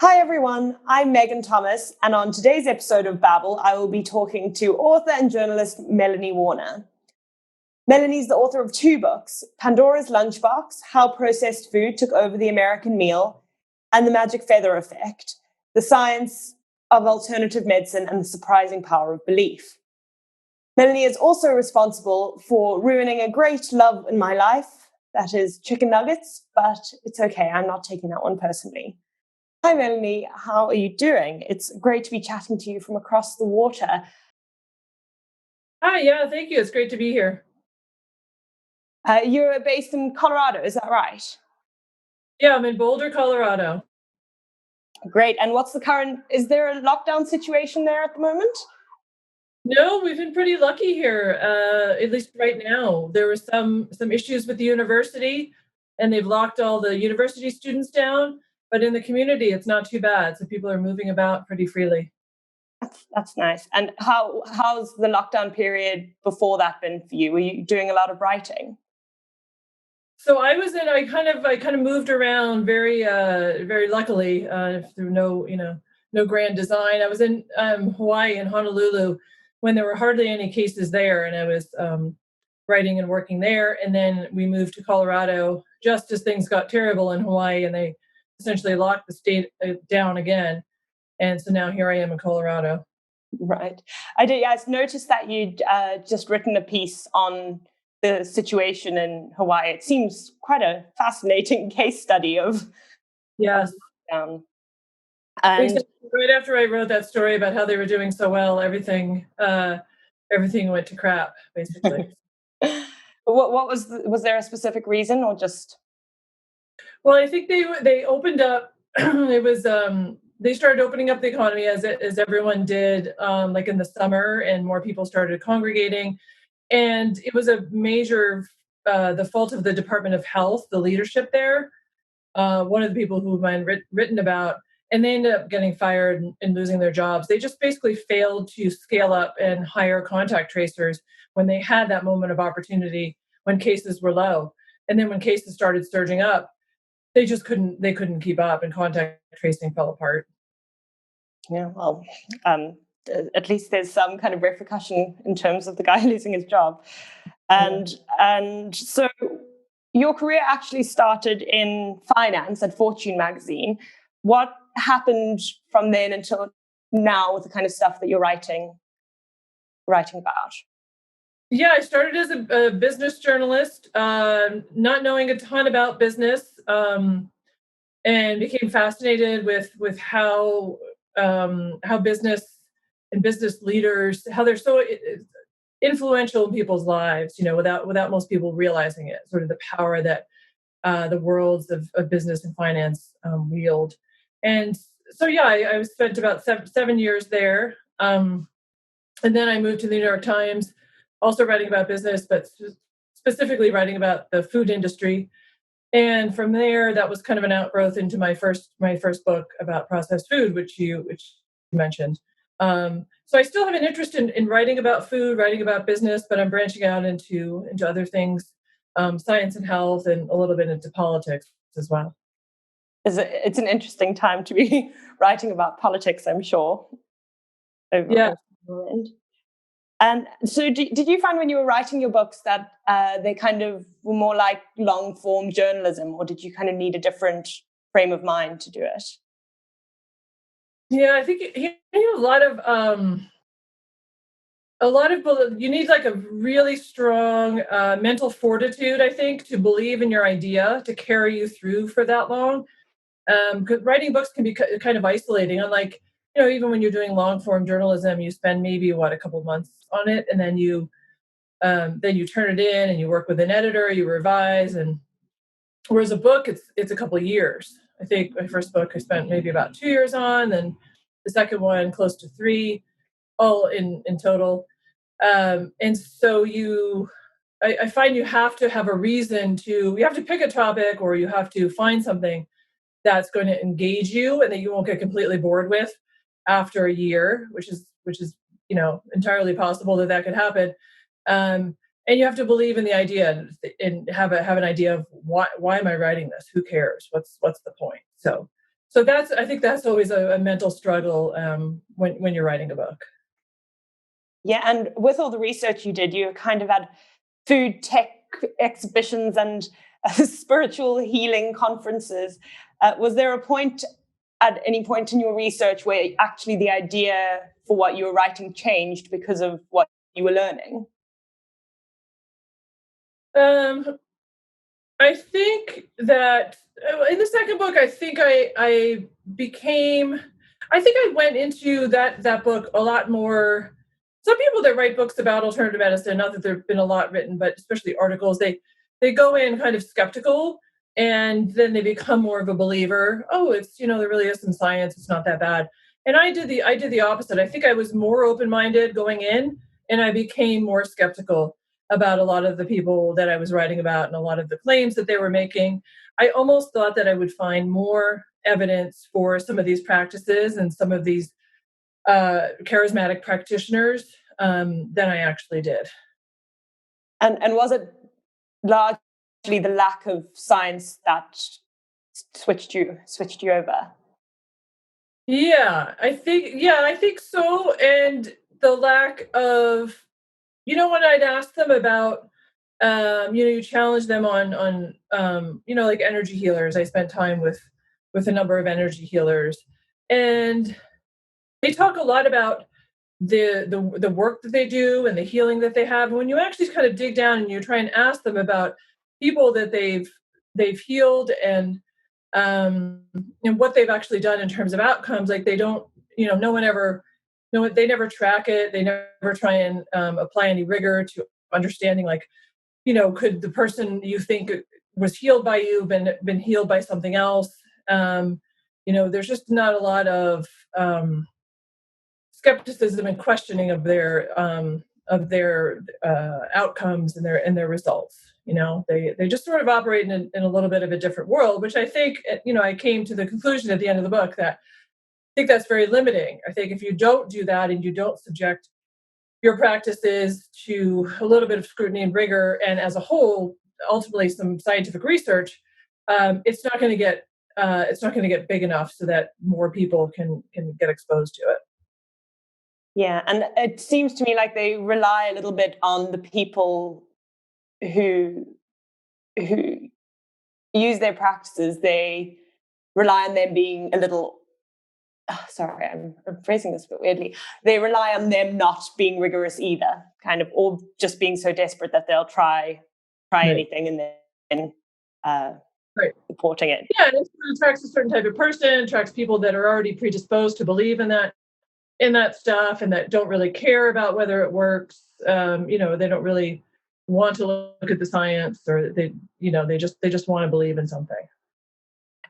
Hi everyone, I'm Megan Thomas, and on today's episode of Babble, I will be talking to author and journalist Melanie Warner. Melanie's the author of two books, Pandora's Lunchbox, How Processed Food Took Over the American Meal, and The Magic Feather Effect, The Science of Alternative Medicine and the Surprising Power of Belief. Melanie is also responsible for ruining a great love in my life, that is chicken nuggets, but it's okay, I'm not taking that one personally. Hi, Melanie. How are you doing? It's great to be chatting to you from across the water. Hi, yeah, thank you. It's great to be here. You're based in Colorado, is that right? Yeah, I'm in Boulder, Colorado. Great. And is there a lockdown situation there at the moment? No, we've been pretty lucky here, at least right now. There were some issues with the university, and they've locked all the university students down. But in the community, it's not too bad. So people are moving about pretty freely. That's nice. And how's the lockdown period before that been for you? Were you doing a lot of writing? So I kind of moved around very luckily through no grand design. I was in Hawaii and Honolulu when there were hardly any cases there, and I was writing and working there. And then we moved to Colorado just as things got terrible in Hawaii, and they essentially locked the state down again. And so now here I am in Colorado. Right. I did. Yeah, I noticed that you'd just written a piece on the situation in Hawaii. It seems quite a fascinating case study of Yes. lockdown. And Exactly. Right after I wrote that story about how they were doing so well, everything went to crap, basically. was there a specific reason or just? Well, I think they opened up. It was they started opening up the economy as everyone did, like in the summer, and more people started congregating, and it was a major the fault of the Department of Health, the leadership there. One of the people who I've written about, and they ended up getting fired and losing their jobs. They just basically failed to scale up and hire contact tracers when they had that moment of opportunity when cases were low. And then when cases started surging up, they couldn't keep up, and contact tracing fell apart. Yeah, well, um, at least there's some kind of repercussion in terms of the guy losing his job. Yeah. And so your career actually started in finance at Fortune magazine. What happened from then until now with the kind of stuff that you're writing about? Yeah, I started as a business journalist, not knowing a ton about business, and became fascinated with how business and business leaders, how they're so influential in people's lives, without most people realizing it. Sort of the power that the worlds of business and finance wield. And so, yeah, I spent about 7 years there. And then I moved to the New York Times, also writing about business, but specifically writing about the food industry. And from there, that was kind of an outgrowth into my first book about processed food, which you mentioned. So I still have an interest in writing about food, writing about business, but I'm branching out into other things, science and health, and a little bit into politics as well. It's an interesting time to be writing about politics, I'm sure. Yeah. Over And so, did you find when you were writing your books that they kind of were more like long form journalism, or did you kind of need a different frame of mind to do it? Yeah, I think you need you need like a really strong mental fortitude, I think, to believe in your idea to carry you through for that long. Because writing books can be kind of isolating. Unlike, even when you're doing long form journalism, you spend maybe a couple months on it, and then you turn it in and you work with an editor, you revise, and whereas a book, it's a couple of years. I think my first book I spent maybe about 2 years on, then the second one close to three, all in total. And so I find you have to have a reason you have to pick a topic, or you have to find something that's going to engage you and that you won't get completely bored with after a year, which is entirely possible that could happen. Um, and you have to believe in the idea and have an idea of why am I writing this? Who cares? What's the point? So So I think that's always a mental struggle when you're writing a book. Yeah, and with all the research you did, you kind of had food tech exhibitions and spiritual healing conferences. Was there a point at any point in your research where actually the idea for what you were writing changed because of what you were learning? Um, I think that in the second book, I became, I think I went into that book a lot more. Some people that write books about alternative medicine, not that there've been a lot written, but especially articles, they go in kind of skeptical, and then they become more of a believer. Oh, it's, there really is some science. It's not that bad. And I did the opposite. I think I was more open minded going in, and I became more skeptical about a lot of the people that I was writing about and a lot of the claims that they were making. I almost thought that I would find more evidence for some of these practices and some of these charismatic practitioners than I actually did. And was it largely the lack of science that switched you over? Yeah, I think so. And the lack of, when I'd ask them about, you challenge them on like energy healers. I spent time with a number of energy healers, and they talk a lot about the work that they do and the healing that they have. When you actually kind of dig down and you try and ask them about people that they've healed um, and what they've actually done in terms of outcomes, like they don't, no one ever, no one, they never track it. They never try and apply any rigor to understanding, like, could the person you think was healed by you been healed by something else? There's just not a lot of skepticism and questioning of their outcomes and their results. They just sort of operate in a little bit of a different world, which I think, I came to the conclusion at the end of the book that I think that's very limiting. I think if you don't do that and you don't subject your practices to a little bit of scrutiny and rigor, and as a whole, ultimately some scientific research, it's not going to get big enough so that more people can get exposed to it. Yeah, and it seems to me like they rely a little bit on the people who who use their practices. They rely on them being a little. Sorry, I'm phrasing this a bit weirdly. They rely on them not being rigorous either, kind of, or just being so desperate that they'll try Right. anything and then uh, Right. supporting it. Yeah, and it attracts a certain type of person, attracts people that are already predisposed to believe in that stuff and that don't really care about whether it works. They don't really want to look at the science, or they just want to believe in something.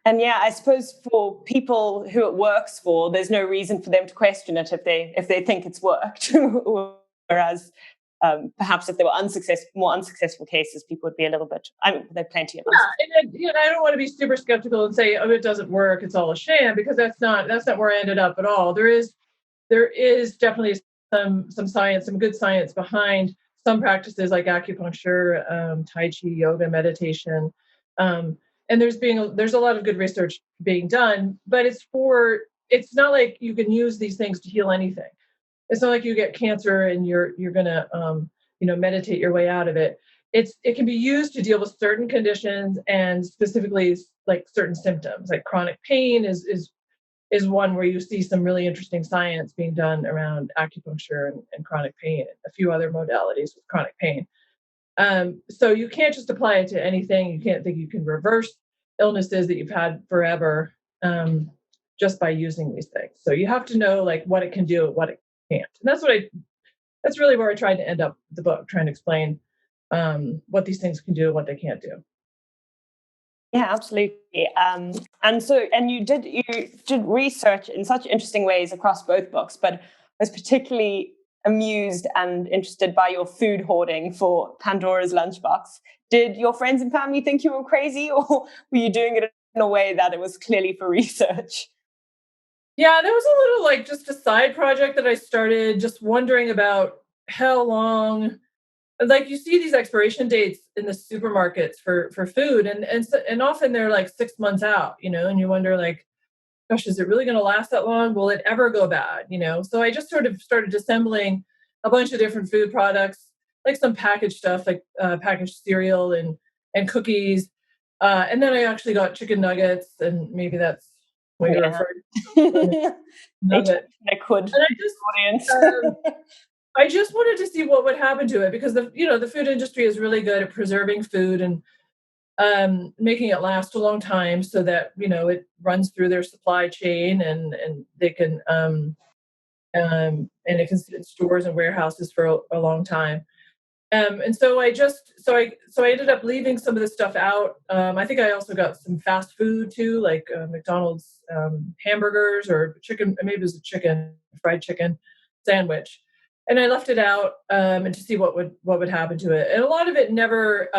And yeah, I suppose for people who it works for, there's no reason for them to question it if they think it's worked. Whereas perhaps if there were more unsuccessful cases, people would be a little bit. I mean, there are plenty of Yeah, and I don't want to be super skeptical and say, oh, it doesn't work, it's all a sham, because that's not where I ended up at all. There is definitely some science, some good science behind some practices like acupuncture, Tai Chi, yoga, meditation, um, and there's a lot of good research being done. But it's not like you can use these things to heal anything. It's not like you get cancer and you're gonna meditate your way out of it. It can be used to deal with certain conditions, and specifically like certain symptoms, like chronic pain is one where you see some really interesting science being done around acupuncture and chronic pain, and a few other modalities with chronic pain. So you can't just apply it to anything. You can't think you can reverse illnesses that you've had forever, um, just by using these things. So you have to know like what it can do and what it can't. And that's really where I tried to end up the book, trying to explain what these things can do and what they can't do. Yeah, absolutely. And you did research in such interesting ways across both books, but I was particularly amused and interested by your food hoarding for Pandora's Lunchbox. Did your friends and family think you were crazy, or were you doing it in a way that it was clearly for research? Yeah, there was a little like just a side project that I started, just wondering about how long, like you see these expiration dates in the supermarkets for food, and often they're like 6 months out, and you wonder like, gosh, is it really going to last that long? Will it ever go bad? So I just sort of started assembling a bunch of different food products, like some packaged stuff, like packaged cereal and cookies. And then I actually got chicken nuggets, and maybe that's what you're Yeah. referring to. Nugget. I could, And audience. I just wanted to see what would happen to it, because the food industry is really good at preserving food and making it last a long time, so that it runs through their supply chain, and they can and it can sit in stores and warehouses for a long time. And so I ended up leaving some of this stuff out. I think I also got some fast food too, like McDonald's hamburgers, or chicken. Maybe it was a fried chicken sandwich, and I left it out, and to see what would happen to it. And a lot of it never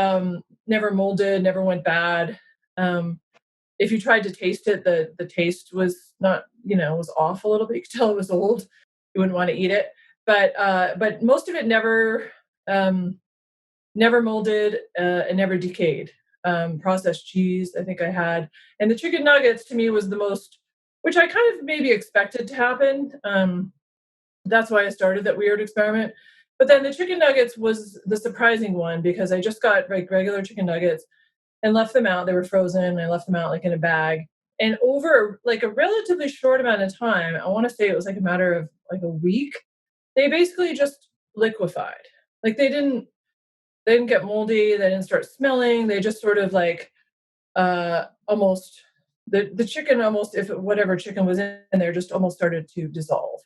molded, never went bad. If you tried to taste it, the taste was not, was off a little bit. You could tell it was old. You wouldn't want to eat it. But most of it never molded, and never decayed. Processed cheese, I think I had, and the chicken nuggets to me was the most, which I kind of maybe expected to happen. That's why I started that weird experiment. But then the chicken nuggets was the surprising one, because I just got like regular chicken nuggets and left them out. They were frozen. I left them out like in a bag. And over like a relatively short amount of time, I want to say it was like a matter of like a week, they basically just liquefied. Like they didn't get moldy, they didn't start smelling, they just sort of like almost the chicken, almost, if whatever chicken was in there, just almost started to dissolve.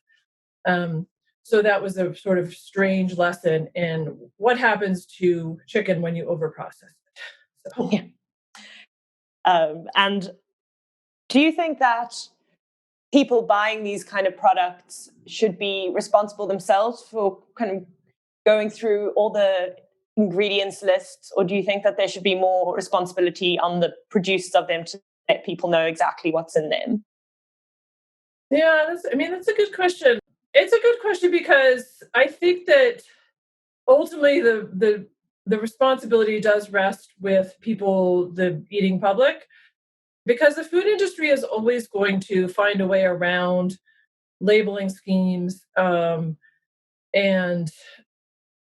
So that was a sort of strange lesson in what happens to chicken when you overprocess it. So Yeah. And do you think that people buying these kind of products should be responsible themselves for kind of going through all the ingredients lists, or do you think that there should be more responsibility on the producers of them to let people know exactly what's in them? yeah, that's a good question. It's a good question, because I think that ultimately the responsibility does rest with people, the eating public, because the food industry is always going to find a way around labeling schemes, and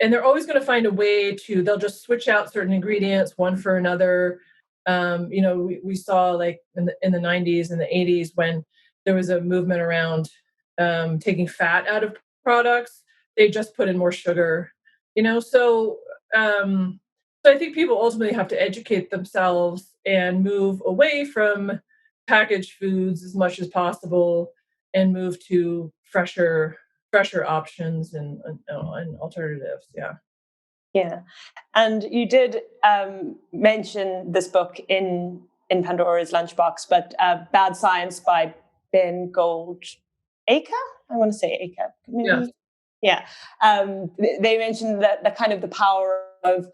they're always going to find a way to, they'll just switch out certain ingredients one for another. We saw, like, in the 90s and the 80s, when there was a movement around taking fat out of products, they just put in more sugar. So I think people ultimately have to educate themselves and move away from packaged foods as much as possible, and move to fresher options and alternatives. Yeah. Yeah. And you did mention this book in Pandora's Lunchbox, but Bad Science by Ben Goldacre? I want to say Acre, Yes. maybe. Yeah. They mentioned that the kind of the power of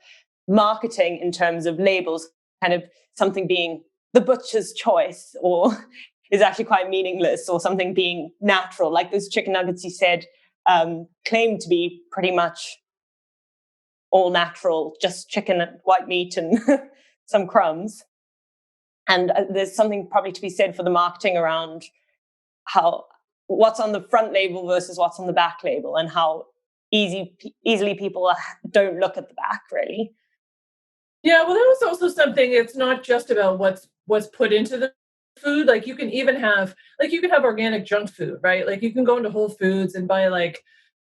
marketing in terms of labels, kind of something being the butcher's choice, or is actually quite meaningless, or something being natural. Like those chicken nuggets you said claim to be pretty much all natural, just chicken and white meat and some crumbs. And there's something probably to be said for the marketing around how what's on the front label versus what's on the back label, and how easily people don't look at the back, really. Yeah, well, that was also something. It's not just about what's put into the food. Like, you can have organic junk food, right? Like, you can go into Whole Foods and buy, like,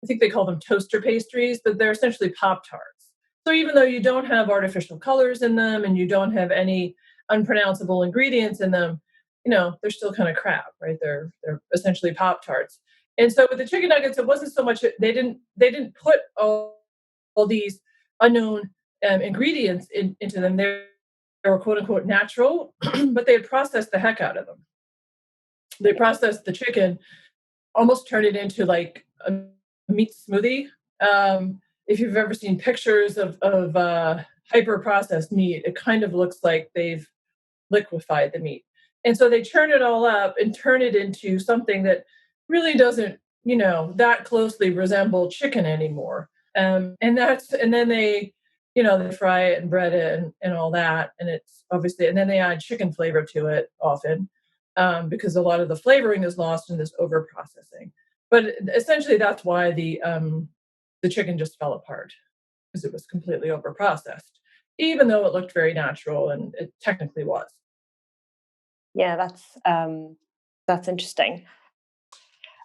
I think they call them toaster pastries, but they're essentially Pop Tarts. So even though you don't have artificial colors in them, and you don't have any unpronounceable ingredients in them, they're still kind of crap, right? They're essentially Pop Tarts. And so with the chicken nuggets, it wasn't so much, they didn't put all these unknown ingredients into them. They were quote unquote natural, but they had processed the heck out of them. They processed the chicken, almost turned it into like a meat smoothie. If you've ever seen pictures of hyper processed meat, it kind of looks like they've liquefied the meat. And so they churn it all up and turn it into something that really doesn't, that closely resemble chicken anymore. And then they fry it and bread it and all that. And it's obviously, and then they add chicken flavor to it often. because a lot of the flavoring is lost in this over processing. But essentially, that's why the chicken just fell apart, because it was completely over processed, even though it looked very natural and it technically was. Yeah, that's interesting.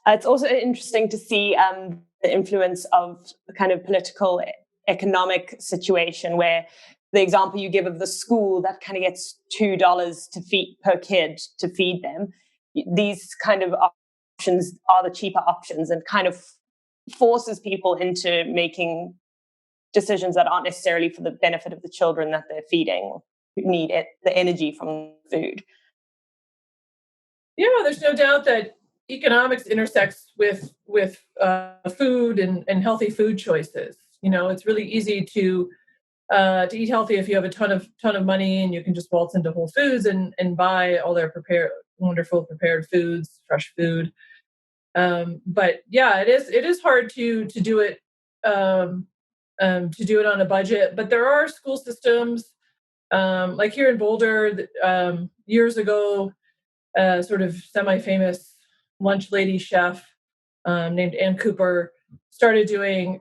It's also interesting to see the influence of the kind of political economic situation where the example you give of the school that kind of gets $2 to feed per kid to feed them. These kind of options are the cheaper options and kind of forces people into making decisions that aren't necessarily for the benefit of the children that they're feeding, who need the energy from food. Yeah, there's no doubt that economics intersects with food and healthy food choices. It's really easy to eat healthy if you have a ton of money and you can just waltz into Whole Foods and buy all their wonderful prepared foods, fresh food. But yeah, it is hard to do it to do it on a budget. But there are school systems like here in Boulder years ago. Sort of semi-famous lunch lady chef named Ann Cooper started doing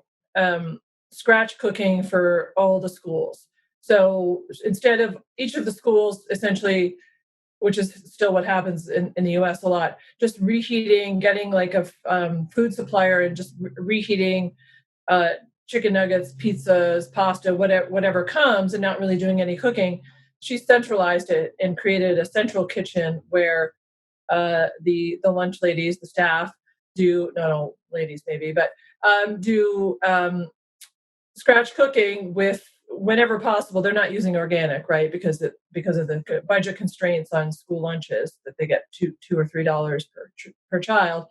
scratch cooking for all the schools. So instead of each of the schools, essentially, which is still what happens in the US a lot, just reheating, getting like a food supplier and just reheating uh, chicken nuggets, pizzas, pasta, whatever comes, and not really doing any cooking. She centralized it and created a central kitchen where the lunch ladies, the staff, do no ladies maybe, but do scratch cooking with whenever possible. They're not using organic, right? Because of the budget constraints on school lunches that they get $2 or $3 per child.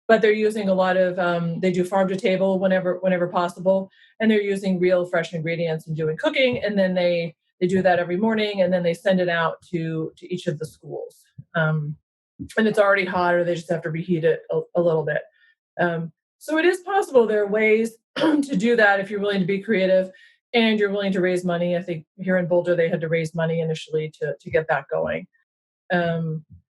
But they're using a lot of they do farm to table whenever possible, and they're using real fresh ingredients and doing cooking, and then they do that every morning, and then they send it out to each of the schools. And it's already hot, or they just have to reheat it a little bit. So it is possible. There are ways to do that if you're willing to be creative and you're willing to raise money. I think here in Boulder they had to raise money initially to get that going.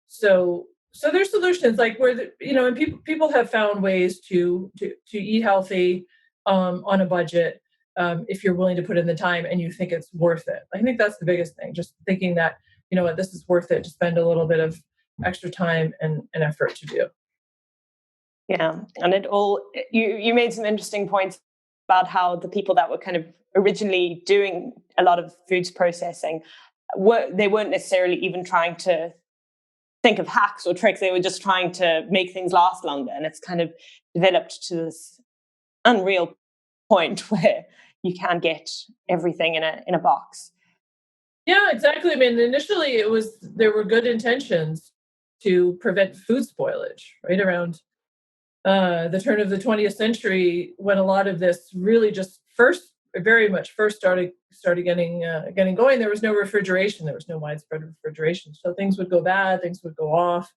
So there's solutions like where and people have found ways to eat healthy on a budget if you're willing to put in the time and you think it's worth it. I think that's the biggest thing. Just thinking that what, this is worth it to spend a little bit of extra time and effort to do. Yeah, and you made some interesting points about how the people that were kind of originally doing a lot of foods processing they weren't necessarily even trying to think of hacks or tricks. They were just trying to make things last longer, and it's kind of developed to this unreal point where you can't get everything in a box. Yeah, exactly. I mean, initially there were good intentions to prevent food spoilage right around the turn of the 20th century, when a lot of this really just very much first started getting going. There was no refrigeration. There was no widespread refrigeration, so things would go bad, things would go off,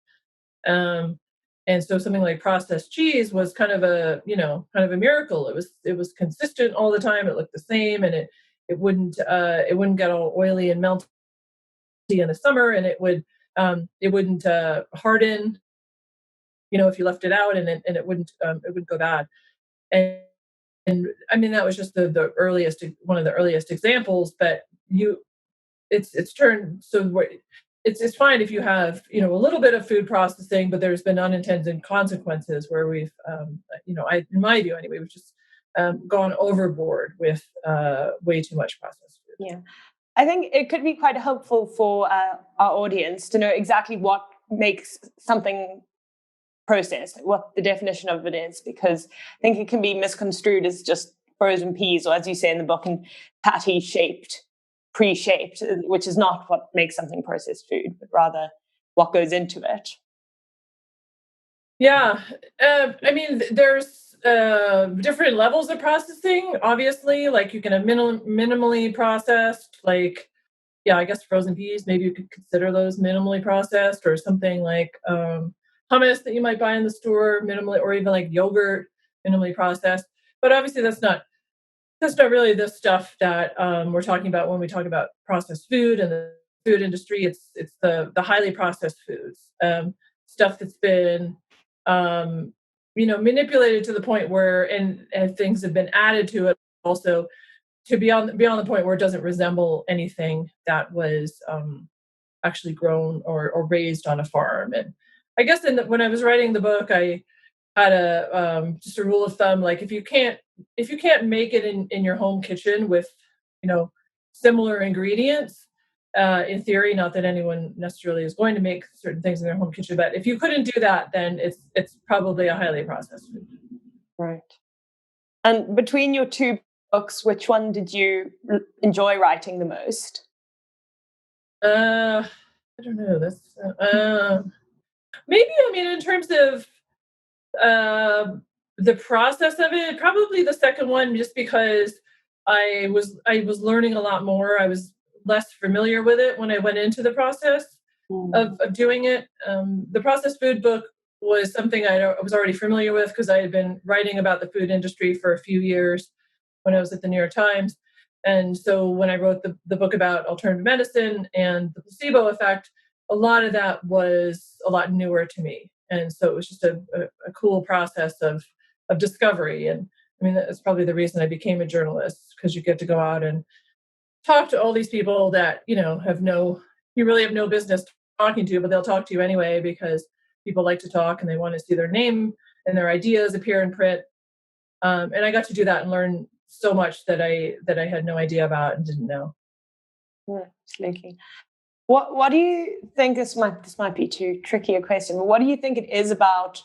and so something like processed cheese was kind of a miracle. It was consistent all the time. It looked the same, and it wouldn't get all oily and melty in the summer, and it wouldn't harden if you left it out, and it wouldn't go bad. And I mean, that was just one of the earliest examples. But it's turned so it's fine if you have a little bit of food processing, but there's been unintended consequences where we've in my view anyway, we've just gone overboard with way too much processed food. Yeah, I think it could be quite helpful for our audience to know exactly what makes something processed, what the definition of it is, because I think it can be misconstrued as just frozen peas, or as you say in the book, in patty shaped, pre-shaped, which is not what makes something processed food, but rather what goes into it. Yeah, I mean, there's different levels of processing. Obviously, like you can have minimally processed, like yeah, I guess frozen peas. Maybe you could consider those minimally processed, or something like hummus that you might buy in the store, minimally, or even like yogurt, minimally processed. But obviously, that's not really the stuff that we're talking about when we talk about processed food and food industry, it's the highly processed foods, stuff that's been manipulated to the point where and things have been added to it also to beyond the point where it doesn't resemble anything that was actually grown or raised on a farm. And I guess when I was writing the book, I had a just a rule of thumb, like if you can't make it in your home kitchen with similar ingredients, in theory, not that anyone necessarily is going to make certain things in their home kitchen, but if you couldn't do that, then it's probably a highly processed food. Right. And between your two books, which one did you enjoy writing the most? I don't know. That's maybe. I mean, in terms of uh, the process of it, probably the second one, just because I was learning a lot more. I was less familiar with it when I went into the process of doing it. The processed food book was something I was already familiar with because I had been writing about the food industry for a few years when I was at the New York Times. And so when I wrote the book about alternative medicine and the placebo effect, a lot of that was a lot newer to me. And so it was just a cool process of discovery. And I mean, that's probably the reason I became a journalist, because you get to go out and talk to all these people that, you really have no business talking to, but they'll talk to you anyway because people like to talk and they want to see their name and their ideas appear in print. And I got to do that and learn so much that I had no idea about and didn't know. Yeah, absolutely. What do you think, this might be too tricky a question, but what do you think it is about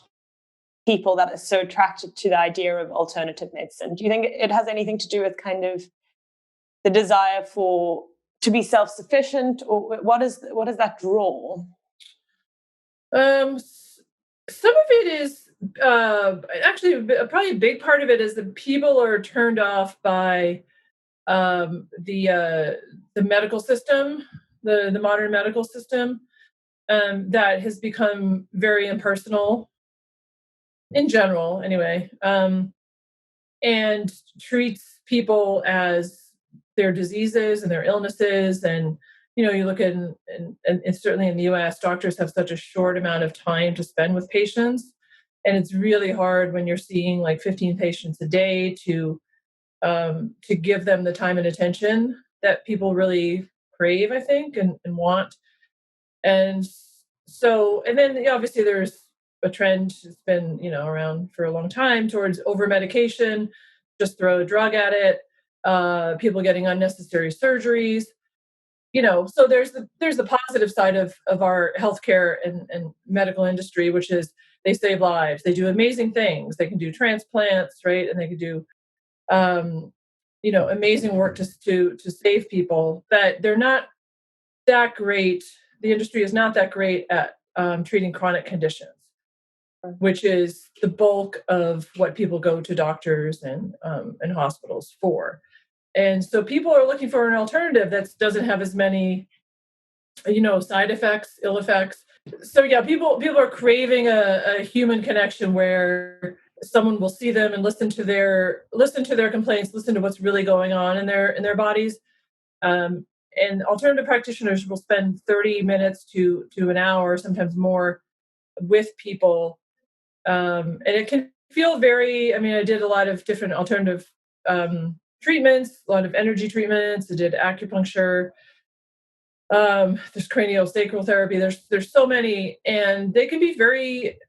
people that are so attracted to the idea of alternative medicine? Do you think it has anything to do with kind of the desire to be self-sufficient, or what is that draw? Some of it is actually probably a big part of it is that people are turned off by the medical system, the modern medical system, that has become very impersonal in general, anyway, and treats people as their diseases and their illnesses. And you look at and certainly in the US, doctors have such a short amount of time to spend with patients, and it's really hard when you're seeing like 15 patients a day to give them the time and attention that people really crave, I think, and want. And so, and then obviously there's a trend that's been, around for a long time towards over medication, just throw a drug at it, people getting unnecessary surgeries, so there's the positive side of our healthcare and medical industry, which is they save lives. They do amazing things. They can do transplants, right? And they can do amazing work to save people, but they're not that great. The industry is not that great at treating chronic conditions, which is the bulk of what people go to doctors and hospitals for. And so people are looking for an alternative that doesn't have as many, side effects, ill effects. So yeah, people are craving a human connection where someone will see them and listen to their complaints, listen to what's really going on in their bodies. And alternative practitioners will spend 30 minutes to an hour, sometimes more, with people. And it can feel very, I mean, I did a lot of different alternative treatments, a lot of energy treatments. I did acupuncture. There's craniosacral therapy. There's so many, and they can be very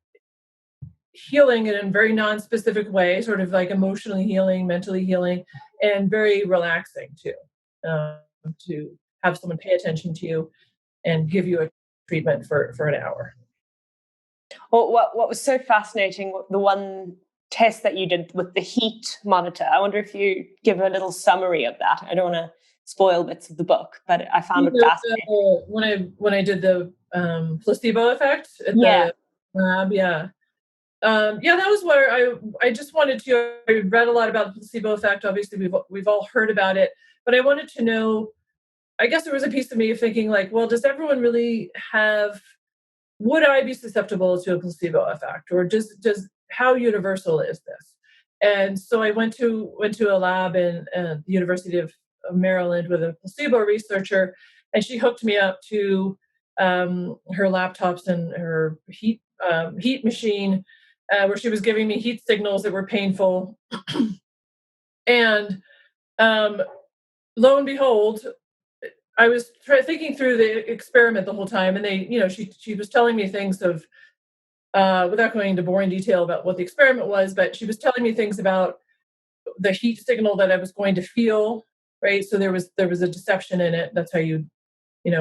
healing in a very non-specific way, sort of like emotionally healing, mentally healing, and very relaxing too. To have someone pay attention to you and give you a treatment for an hour. Well, what was so fascinating, the one test that you did with the heat monitor, I wonder if you give a little summary of that. I don't want to spoil bits of the book, but I found it fascinating. When I did the placebo effect at the lab, yeah. That was where I just wanted to. I read a lot about the placebo effect. Obviously, we've all heard about it, but I wanted to know. I guess there was a piece of me of thinking, like, well, does everyone really have? Would I be susceptible to a placebo effect, or does how universal is this? And so I went to a lab in the University of Maryland with a placebo researcher, and she hooked me up to her laptops and her heat machine, where she was giving me heat signals that were painful. And lo and behold, I was thinking through the experiment the whole time, and she was telling me things of, without going into boring detail about what the experiment was, but she was telling me things about the heat signal that I was going to feel, right? So there was a deception in it. That's how you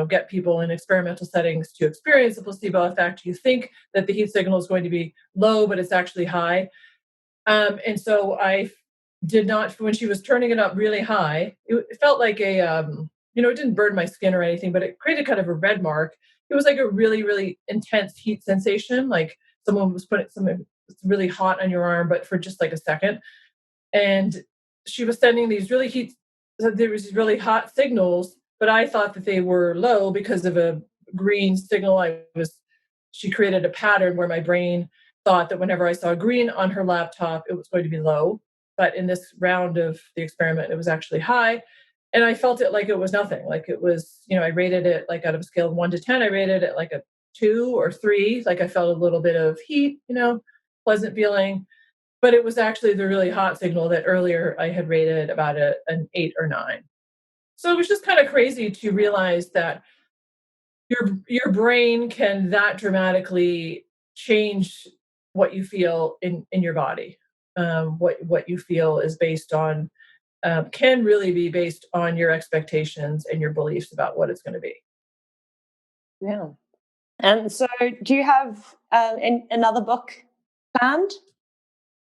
get people in experimental settings to experience the placebo effect. You think that the heat signal is going to be low, but it's actually high. And so I did not, when she was turning it up really high, it felt like it didn't burn my skin or anything, but it created kind of a red mark. It was like a really, really intense heat sensation, like someone was putting something really hot on your arm, but for just like a second. And she was sending there was these really hot signals, but I thought that they were low because of a green signal. She created a pattern where my brain thought that whenever I saw green on her laptop, it was going to be low. But in this round of the experiment, it was actually high. And I felt it like it was nothing. Like it was, I rated it like out of a scale of 1 to 10, I rated it like a 2 or 3. Like I felt a little bit of heat, pleasant feeling. But it was actually the really hot signal that earlier I had rated about an 8 or 9. So it was just kind of crazy to realize that your brain can that dramatically change what you feel in your body. What you feel is based on can really be based on your expectations and your beliefs about what it's going to be. Yeah. And so, do you have another book planned?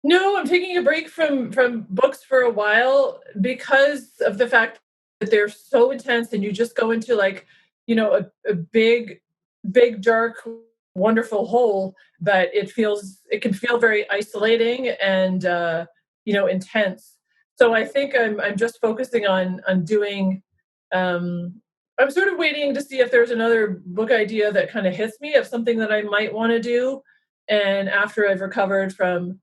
No, I'm taking a break from books for a while because of the fact that they're so intense, and you just go into like, a big, big, dark, wonderful hole, but it can feel very isolating and intense. So I think I'm just focusing on doing. I'm sort of waiting to see if there's another book idea that kind of hits me of something that I might want to do, and after I've recovered from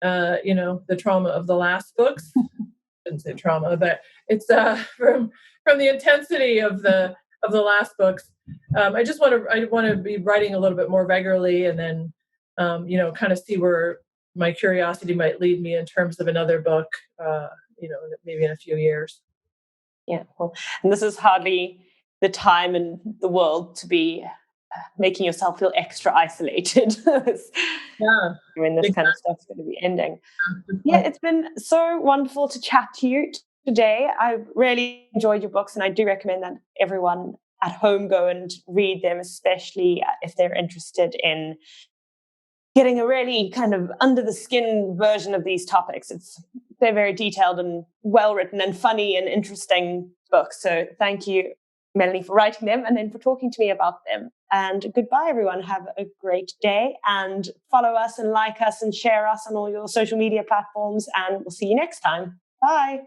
the trauma of the last books. I didn't say trauma, but it's from the intensity of the last books. I want to be writing a little bit more regularly, and then kind of see where my curiosity might lead me in terms of another book. Maybe in a few years. Yeah, well, and this is hardly the time in the world to be making yourself feel extra isolated. Yeah, When this exactly. kind of stuff's going to be ending. Yeah, it's been so wonderful to chat to you today. I really enjoyed your books, and I do recommend that everyone at home go and read them, especially if they're interested in getting a really kind of under the skin version of these topics. They're very detailed and well written and funny and interesting books. So thank you, Melanie, for writing them and then for talking to me about them. And goodbye, everyone. Have a great day, and follow us and like us and share us on all your social media platforms. And we'll see you next time. Bye.